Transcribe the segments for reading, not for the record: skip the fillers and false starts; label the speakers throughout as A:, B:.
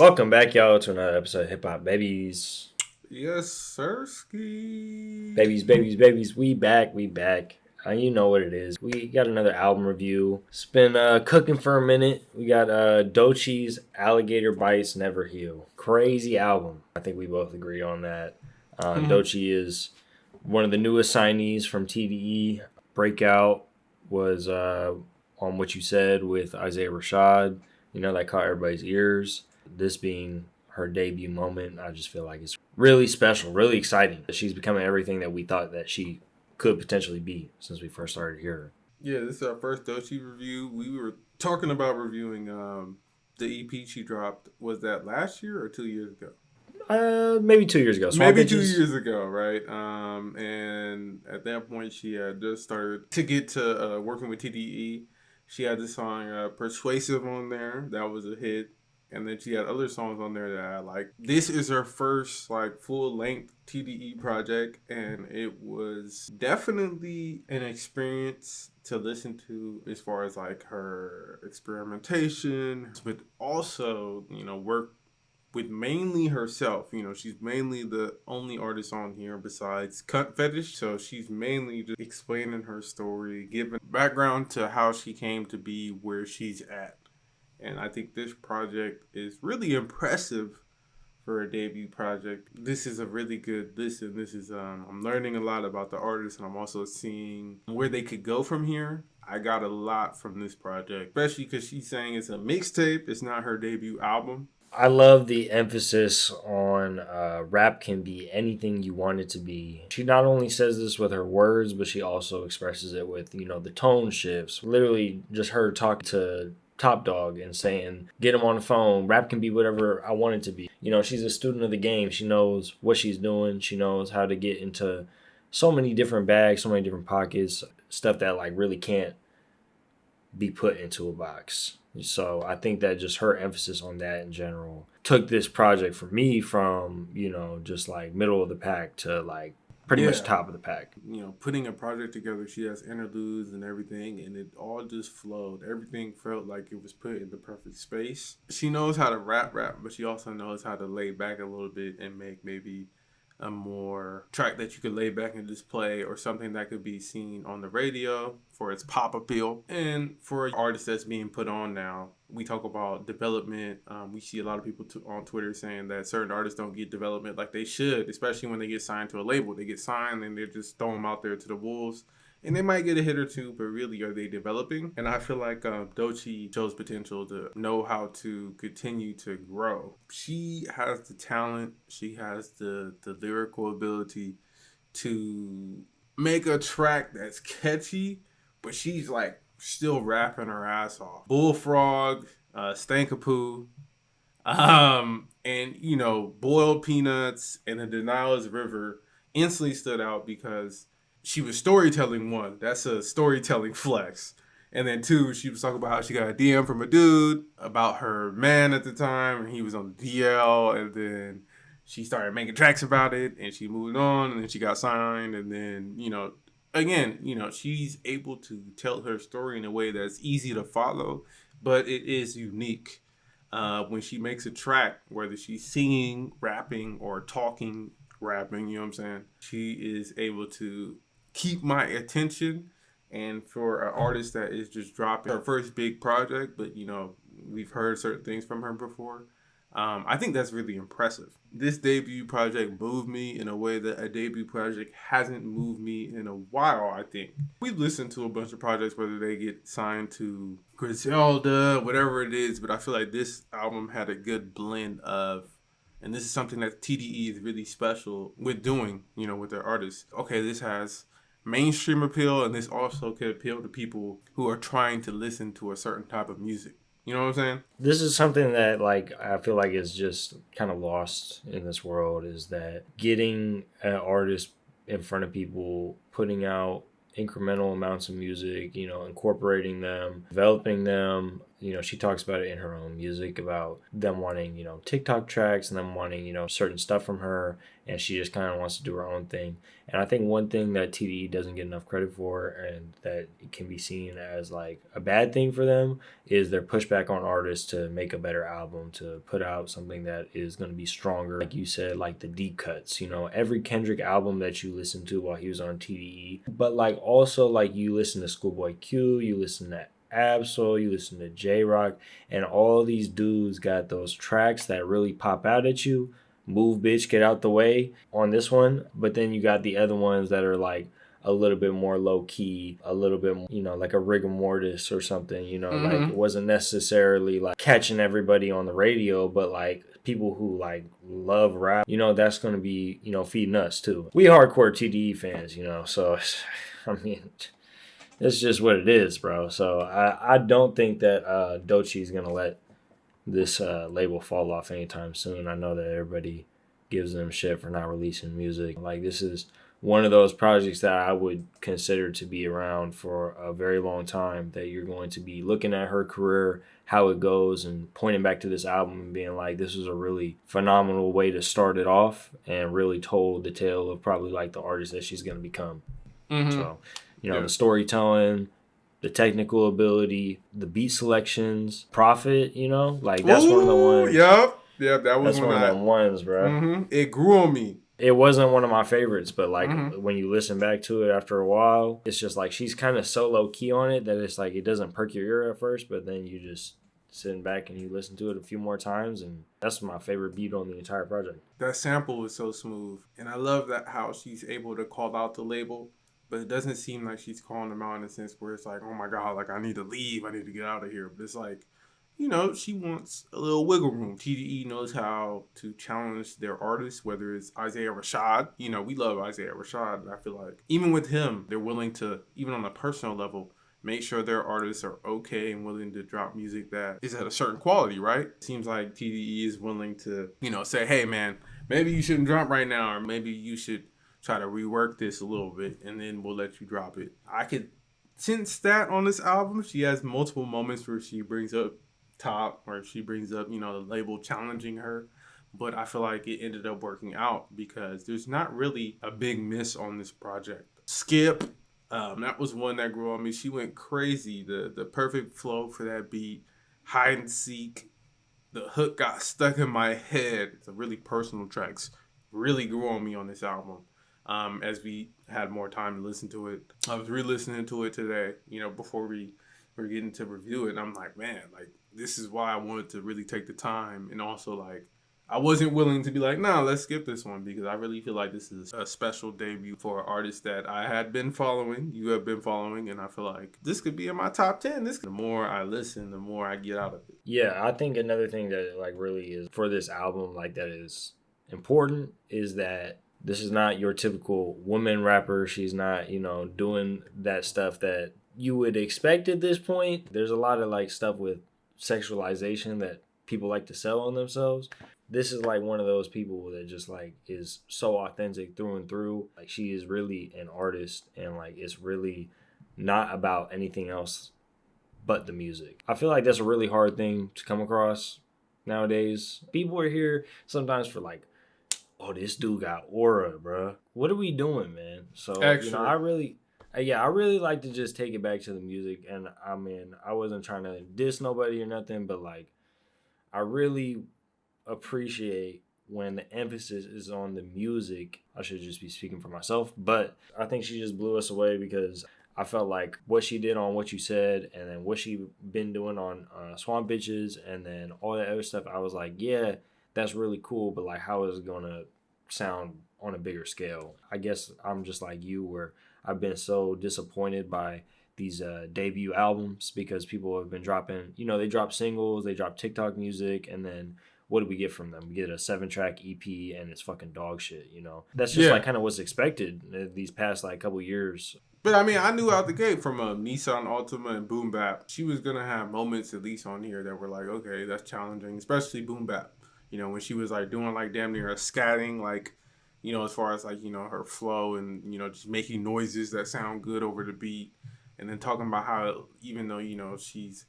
A: Welcome back, y'all, to another episode of Hip Hop Babies.
B: Yes, sirski.
A: Babies. We back. You know what it is. We got another album review. It's been cooking for a minute. We got Doechii's Alligator Bites Never Heal. Crazy album. I think we both agree on that. Doechii is one of the newest signees from TDE. Breakout was on What You Said with Isaiah Rashad. You know, that caught everybody's ears. This being her debut moment, I just feel like it's really special, really exciting. She's becoming everything that we thought that she could potentially be since we first started hearing her.
B: Yeah, this is our first Doechii review. We were talking about reviewing the EP she dropped. Was that last year or 2 years ago?
A: Maybe 2 years ago.
B: Maybe 2 years ago, right? And at that point, she had just started to get to working with TDE. She had the song Persuasive on there. That was a hit. And then she had other songs on there that I like. This is her first full-length TDE project, and it was definitely an experience to listen to as far as her experimentation, but also, work with mainly herself. She's mainly the only artist on here besides Cunt Fetish. So she's mainly just explaining her story, giving background to how she came to be where she's at. And I think this project is really impressive for a debut project. This is a really good listen. This is, I'm learning a lot about the artist, and I'm also seeing where they could go from here. I got a lot from this project, especially because she's saying it's a mixtape. It's not her debut album.
A: I love the emphasis on rap can be anything you want it to be. She not only says this with her words, but she also expresses it with, the tone shifts. Literally just her talking to Top Dog and saying, get him on the phone. Rap can be whatever I want it to be. She's a student of the game. She knows what she's doing. She knows how to get into so many different bags, so many different pockets, stuff that really can't be put into a box. So I think that just her emphasis on that in general took this project for me from, just middle of the pack to pretty much top of the pack.
B: Putting a project together, she has interludes and everything, and it all just flowed. Everything felt like it was put in the perfect space. She knows how to rap, but she also knows how to lay back a little bit and make maybe a more track that you could lay back and just play, or something that could be seen on the radio for its pop appeal. And for an artist that's being put on now, we talk about development. We see a lot of people on Twitter saying that certain artists don't get development like they should, especially when they get signed to a label. They get signed and they just throw them out there to the wolves. And they might get a hit or two, but really, are they developing? And I feel like Doechii shows potential to know how to continue to grow. She has the talent. She has the lyrical ability to make a track that's catchy, but she's still rapping her ass off. Bullfrog, Stankapoo, and Boiled Peanuts and the Denials River instantly stood out because she was storytelling. One, that's a storytelling flex. And then two, she was talking about how she got a DM from a dude about her man at the time, and he was on the DL, and then she started making tracks about it, and she moved on, and then she got signed, and then, she's able to tell her story in a way that's easy to follow, but it is unique. When she makes a track, whether she's singing, rapping, or talking, rapping, you know what I'm saying? She is able to keep my attention. And for an artist that is just dropping her first big project, but we've heard certain things from her before, I think that's really impressive. This debut project moved me in a way that a debut project hasn't moved me in a while, I think. We've listened to a bunch of projects, whether they get signed to Griselda, whatever it is, but I feel like this album had a good blend of, and this is something that TDE is really special with doing, with their artists. Okay, this has mainstream appeal, and this also could appeal to people who are trying to listen to a certain type of music. You know what I'm saying?
A: This is something that I feel like is just kind of lost in this world, is that getting an artist in front of people, putting out incremental amounts of music, incorporating them, developing them, she talks about it in her own music about them wanting, TikTok tracks and them wanting, certain stuff from her. And she just kind of wants to do her own thing. And I think one thing that TDE doesn't get enough credit for and that can be seen as like a bad thing for them is their pushback on artists to make a better album, to put out something that is going to be stronger. Like you said, like the deep cuts, every Kendrick album that you listened to while he was on TDE. But like also like you listen to Schoolboy Q, you listen to Absol, you listen to J-Rock, and all these dudes got those tracks that really pop out at you. Move, bitch, get out the way on this one. But then you got the other ones that are like a little bit more low key, a little bit, like a rigor mortis or something, like it wasn't necessarily like catching everybody on the radio, but like people who like love rap, that's going to be, feeding us too. We hardcore TDE fans, so I mean, it's just what it is, bro. So I don't think that Doechii is going to let this label fall off anytime soon. I know that everybody gives them shit for not releasing music. Like, this is one of those projects that I would consider to be around for a very long time, that you're going to be looking at her career, how it goes, and pointing back to this album and being like, this is a really phenomenal way to start it off and really told the tale of probably like the artist that she's going to become. So, the storytelling, the technical ability, the beat selections, Prophet, like that's one of the ones.
B: Yep, that was
A: that's one of them ones, bro.
B: It grew on me.
A: It wasn't one of my favorites, but like when you listen back to it after a while, it's just like she's kind of so low key on it that it's like it doesn't perk your ear at first, but then you just sitting back and you listen to it a few more times, and that's my favorite beat on the entire project.
B: That sample is so smooth, and I love that how she's able to call out the label. But it doesn't seem like she's calling them out in a sense where it's like, oh my God, like I need to leave, I need to get out of here. But it's like, she wants a little wiggle room. TDE knows how to challenge their artists, whether it's Isaiah Rashad. We love Isaiah Rashad. And I feel like even with him, they're willing to, even on a personal level, make sure their artists are okay and willing to drop music that is at a certain quality, right? It seems like TDE is willing to, say, hey man, maybe you shouldn't drop right now, or maybe you should try to rework this a little bit, and then we'll let you drop it. I could sense that on this album. She has multiple moments where she brings up Top, or she brings up, the label challenging her. But I feel like it ended up working out because there's not really a big miss on this project. Skip, that was one that grew on me. She went crazy. The perfect flow for that beat. Hide and Seek. The hook got stuck in my head. It's a really personal tracks. Really grew on me on this album. As we had more time to listen to it. I was re-listening to it today, before we were getting to review it. And I'm like, man, like, this is why I wanted to really take the time. And also, like, I wasn't willing to be like, nah, let's skip this one, because I really feel like this is a special debut for an artist that I had been following, you have been following, and I feel like this could be in my top 10. The more I listen, the more I get out of it.
A: Yeah, I think another thing that, like, really is for this album, like, that is important is that this is not your typical woman rapper. She's not, doing that stuff that you would expect at this point. There's a lot of like stuff with sexualization that people like to sell on themselves. This is like one of those people that just like is so authentic through and through. Like, she is really an artist, and like it's really not about anything else but the music. I feel like that's a really hard thing to come across nowadays. People are here sometimes for like, oh, this dude got aura, bro. What are we doing, man? So, I really like to just take it back to the music. And I mean, I wasn't trying to diss nobody or nothing, but like, I really appreciate when the emphasis is on the music. I should just be speaking for myself, but I think she just blew us away because I felt like what she did on What You Said, and then what she been doing on Swamp Bitches, and then all that other stuff, I was like, yeah, that's really cool, but like, how is it gonna sound on a bigger scale? I guess I'm just like you, where I've been so disappointed by these debut albums because people have been dropping, they drop singles, they drop TikTok music, and then what do we get from them? We get a 7-track EP and it's fucking dog shit, That's just like kind of what's expected these past like couple years.
B: But I mean, I knew out the gate from Nissan Altima and Boom Bap, she was gonna have moments at least on here that were like, okay, that's challenging, especially Boom Bap. When she was like doing like damn near a scatting, like, as far as like, her flow and, just making noises that sound good over the beat. And then talking about how even though, she's,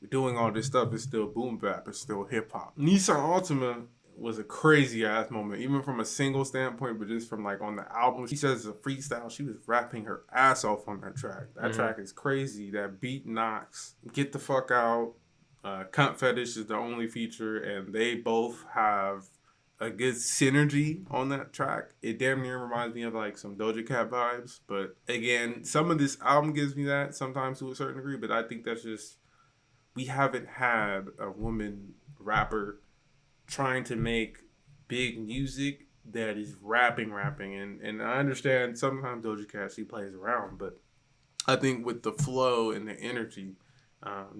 B: doing all this stuff is still boom bap, it's still hip hop. Nissan Altima was a crazy ass moment, even from a single standpoint, but just from like on the album. She says it's a freestyle. She was rapping her ass off on that track. That track is crazy. That beat knocks. Get the fuck out. Cunt Fetish is the only feature, and they both have a good synergy on that track. It damn near reminds me of like some Doja Cat vibes. But again, some of this album gives me that sometimes to a certain degree, but I think that's just, we haven't had a woman rapper trying to make big music that is rapping. And I understand sometimes Doja Cat, she plays around, but I think with the flow and the energy,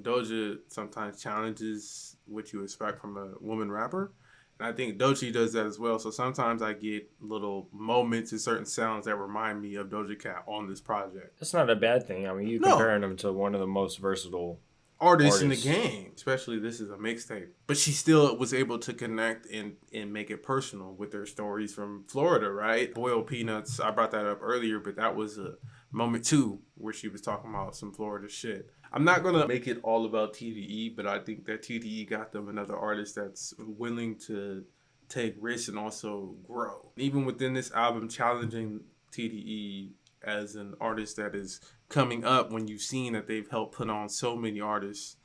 B: Doja sometimes challenges what you expect from a woman rapper. And I think Doechii does that as well. So sometimes I get little moments and certain sounds that remind me of Doja Cat on this project.
A: That's not a bad thing. I mean, you're comparing them to one of the most versatile
B: artists in the game, especially this is a mixtape. But she still was able to connect and make it personal with their stories from Florida, right? Boiled peanuts, I brought that up earlier, but that was a moment too where she was talking about some Florida shit. I'm not gonna make it all about TDE, but I think that TDE got them another artist that's willing to take risks and also grow. Even within this album, challenging TDE as an artist that is coming up, when you've seen that they've helped put on so many artists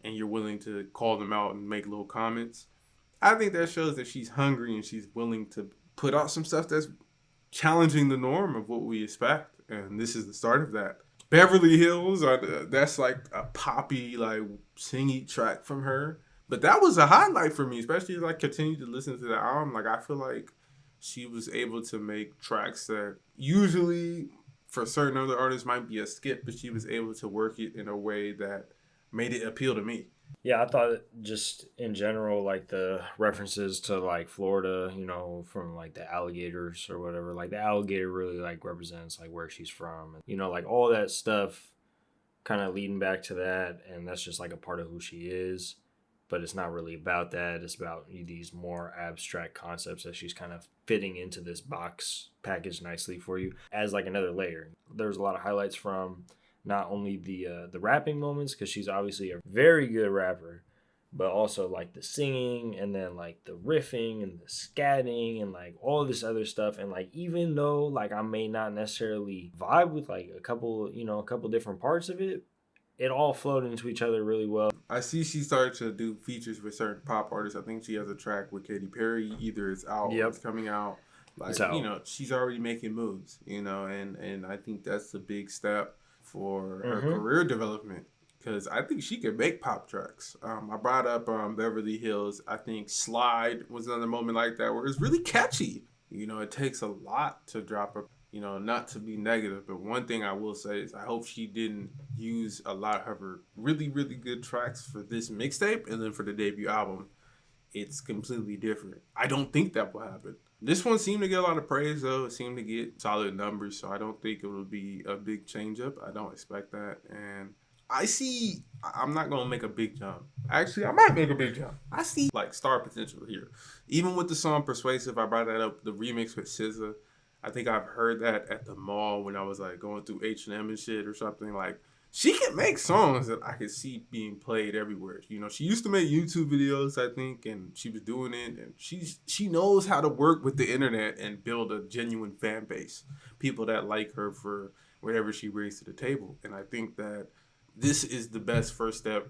B: and you're willing to call them out and make little comments, I think that shows that she's hungry and she's willing to put out some stuff that's challenging the norm of what we expect. And this is the start of that. Beverly Hills, that's like a poppy, like singy track from her. But that was a highlight for me, especially as I continue to listen to the album. Like, I feel like she was able to make tracks that usually for certain other artists might be a skip, but she was able to work it in a way that made it appeal to me.
A: Yeah, I thought just in general, like the references to like Florida, you know, from like the alligators or whatever, like the alligator really like represents like where she's from, and, you know, like all that stuff kind of leading back to that. And that's just like a part of who she is, but it's not really about that. It's about these more abstract concepts that she's kind of fitting into this box package nicely for you as like another layer. There's a lot of highlights from not only the rapping moments, because she's obviously a very good rapper, but also like the singing and then like the riffing and the scatting and like all this other stuff. And like, even though like I may not necessarily vibe with like a couple different parts of it, it all flowed into each other really well.
B: I see she started to do features with certain pop artists. I think she has a track with Katy Perry. Either it's out or it's coming out. Like, you know, she's already making moves, you know, and I think that's a big step for her career development, because I think she could make pop tracks. I brought up Beverly Hills. I think Slide was another moment like that where it's really catchy. You know, it takes a lot to drop a, you know, not to be negative, but one thing I will say is I hope she didn't use a lot of her really, really good tracks for this mixtape, and then for the debut album, it's completely different. I don't think that will happen. This one seemed to get a lot of praise, though. It seemed to get solid numbers, so I don't think it will be a big change up. I don't expect that. And I'm not going to make a big jump. Actually, I might make a big jump. I see, like, star potential here. Even with the song Persuasive, I brought that up, the remix with SZA. I think I've heard that at the mall when I was, like, going through H&M and shit or something. Like, she can make songs that I could see being played everywhere. You know, she used to make YouTube videos, I think, and she was doing it. And she knows how to work with the internet and build a genuine fan base. People that like her for whatever she brings to the table. And I think that this is the best first step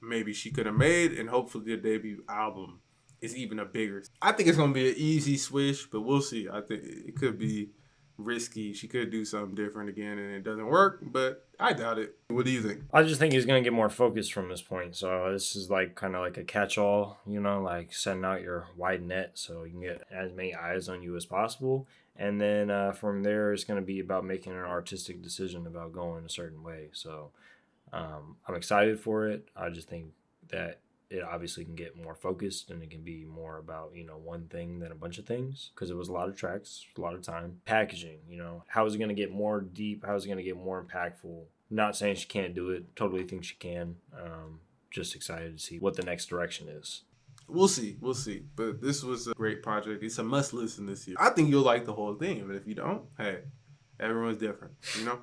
B: maybe she could have made. And hopefully the debut album is even a bigger. I think it's going to be an easy swish, but we'll see. I think it could be risky. She could do something different again and it doesn't work, but I doubt it. What do you think?
A: I just think he's going to get more focused from this point. So this is like kind of like a catch-all, you know, like setting out your wide net so you can get as many eyes on you as possible. And then from there, it's going to be about making an artistic decision about going a certain way. So I'm excited for it. I just think that it obviously can get more focused and it can be more about, you know, one thing than a bunch of things, because it was a lot of tracks, a lot of time. Packaging, you know, how is it going to get more deep? How is it going to get more impactful? Not saying she can't do it. Totally think she can. Just excited to see what the next direction is.
B: We'll see. But this was a great project. It's a must listen this year. I think you'll like the whole thing, but if you don't, hey, everyone's different, you know?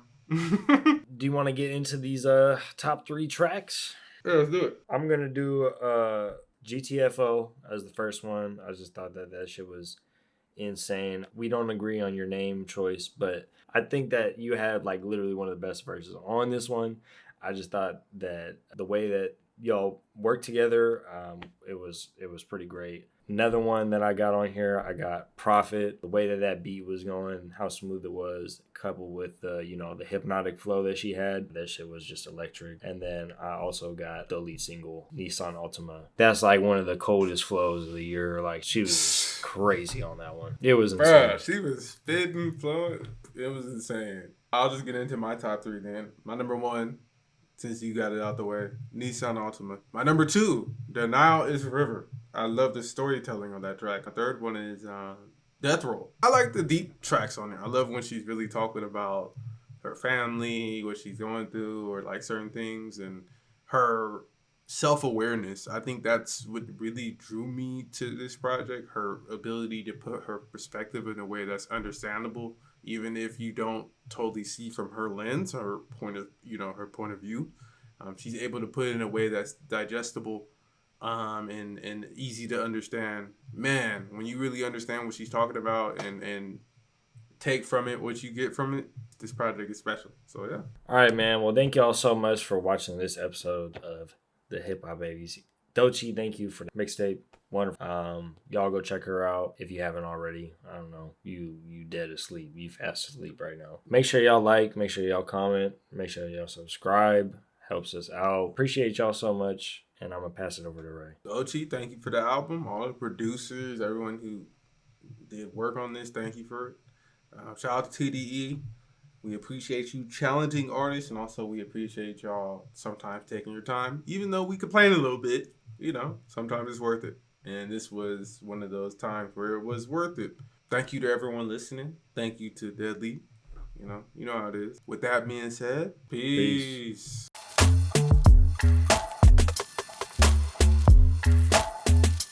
A: Do you want to get into these top 3 tracks?
B: Yeah, let's do it.
A: I'm gonna do GTFO as the first one. I just thought that shit was insane. We don't agree on your name choice, but I think that you had like literally one of the best verses on this one. I just thought that the way that y'all worked together, it was pretty great. Another one that I got on here, I got Profit. The way that beat was going, how smooth it was, coupled with the hypnotic flow that she had, that shit was just electric. And then I also got the lead single, Nissan Altima. That's like one of the coldest flows of the year. Like she was crazy on that one. It was insane.
B: Bruh, she was spitting, flowing. It was insane. I'll just get into my top three then. My number one, since you got it out the way, Nissan Altima. My number two, Denial is River. I love the storytelling on that track. My third one is Death Roll. I like the deep tracks on there. I love when she's really talking about her family, what she's going through, or like certain things, and her self-awareness. I think that's what really drew me to this project. Her ability to put her perspective in a way that's understandable, even if you don't totally see from her lens, her point of view. She's able to put it in a way that's digestible, and easy to understand. Man, when you really understand what she's talking about and take from it what you get from it, this project is special. So yeah.
A: All right, man. Well, thank y'all so much for watching this episode of the Hip Hop Babies. Doechii, thank you for the mixtape. Wonderful. Y'all go check her out if you haven't already. I don't know. You dead asleep. You fast asleep right now. Make sure y'all like. Make sure y'all comment. Make sure y'all subscribe. Helps us out. Appreciate y'all so much. And I'm going to pass it over to Ray.
B: Doechii, thank you for the album. All the producers, everyone who did work on this, thank you for it. Shout out to TDE. We appreciate you challenging artists, and also we appreciate y'all sometimes taking your time. Even though we complain a little bit, sometimes it's worth it. And this was one of those times where it was worth it. Thank you to everyone listening. Thank you to Deadly. You know how it is. With that being said, peace.